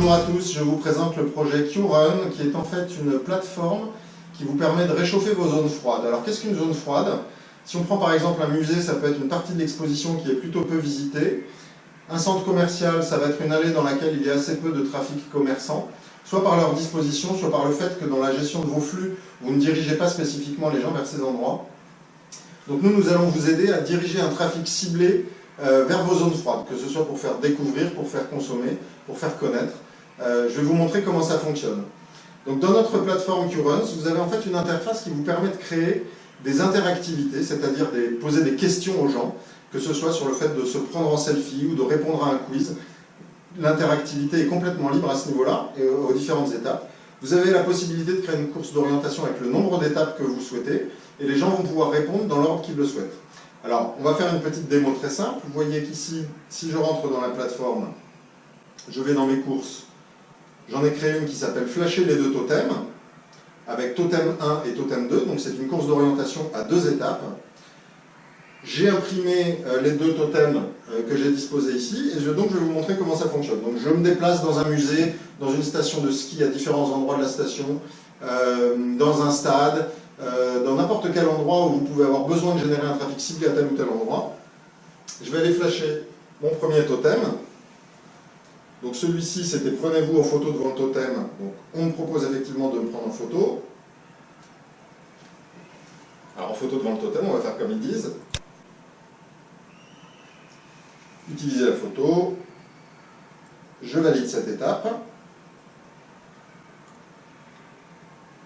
Bonjour à tous, je vous présente le projet QRun qui est en fait une plateforme qui vous permet de réchauffer vos zones froides. Alors qu'est-ce qu'une zone froide? Si on prend par exemple un musée, ça peut être une partie de l'exposition qui est plutôt peu visitée. Un centre commercial, ça va être une allée dans laquelle il y a assez peu de trafic commerçant, soit par leur disposition, soit par le fait que dans la gestion de vos flux, vous ne dirigez pas spécifiquement les gens vers ces endroits. Donc nous allons vous aider à diriger un trafic ciblé vers vos zones froides, que ce soit pour faire découvrir, pour faire consommer, pour faire connaître. Je vais vous montrer comment ça fonctionne. Donc dans notre plateforme QRun, vous avez en fait une interface qui vous permet de créer des interactivités, c'est-à-dire poser des questions aux gens, que ce soit sur le fait de se prendre en selfie ou de répondre à un quiz. L'interactivité est complètement libre à ce niveau-là, et aux différentes étapes. Vous avez la possibilité de créer une course d'orientation avec le nombre d'étapes que vous souhaitez, et les gens vont pouvoir répondre dans l'ordre qu'ils le souhaitent. Alors, on va faire une petite démo très simple. Vous voyez qu'ici, si je rentre dans la plateforme, je vais dans mes courses. J'en ai créé une qui s'appelle Flasher les deux totems, avec totem 1 et totem 2, donc c'est une course d'orientation à 2 étapes. J'ai imprimé les 2 totems que j'ai disposés ici, et donc je vais vous montrer comment ça fonctionne. Donc je me déplace dans un musée, dans une station de ski à différents endroits de la station, dans un stade, dans n'importe quel endroit où vous pouvez avoir besoin de générer un trafic ciblé à tel ou tel endroit. Je vais aller flasher mon premier totem. Donc celui-ci, c'était prenez-vous en photo devant le totem. Donc on me propose effectivement de me prendre en photo. Alors en photo devant le totem, on va faire comme ils disent. Utiliser la photo. Je valide cette étape.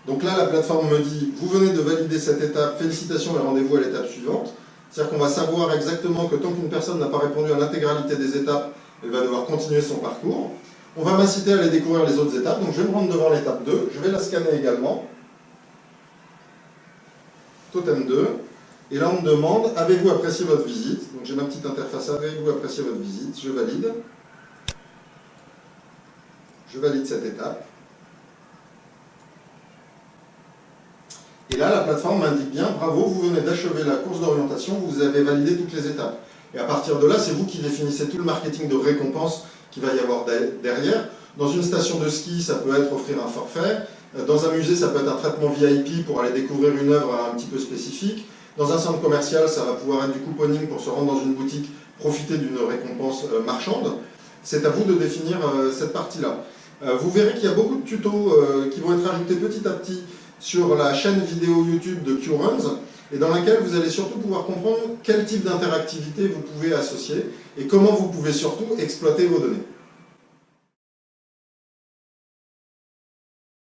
Donc là, la plateforme me dit, vous venez de valider cette étape, félicitations et rendez-vous à l'étape suivante. C'est-à-dire qu'on va savoir exactement que tant qu'une personne n'a pas répondu à l'intégralité des étapes, elle va devoir continuer son parcours. On va m'inciter à aller découvrir les autres étapes, donc je vais me rendre devant l'étape 2, je vais la scanner également. Totem 2. Et là, on me demande, avez-vous apprécié votre visite? Donc j'ai ma petite interface, avez-vous apprécié votre visite? Je valide. Je valide cette étape. Et là, la plateforme m'indique bien, bravo, vous venez d'achever la course d'orientation, vous avez validé toutes les étapes. Et à partir de là, c'est vous qui définissez tout le marketing de récompense qu'il va y avoir derrière. Dans une station de ski, ça peut être offrir un forfait. Dans un musée, ça peut être un traitement VIP pour aller découvrir une œuvre un petit peu spécifique. Dans un centre commercial, ça va pouvoir être du couponing pour se rendre dans une boutique, profiter d'une récompense marchande. C'est à vous de définir cette partie-là. Vous verrez qu'il y a beaucoup de tutos qui vont être ajoutés petit à petit sur la chaîne vidéo YouTube de QRuns, et dans laquelle vous allez surtout pouvoir comprendre quel type d'interactivité vous pouvez associer et comment vous pouvez surtout exploiter vos données.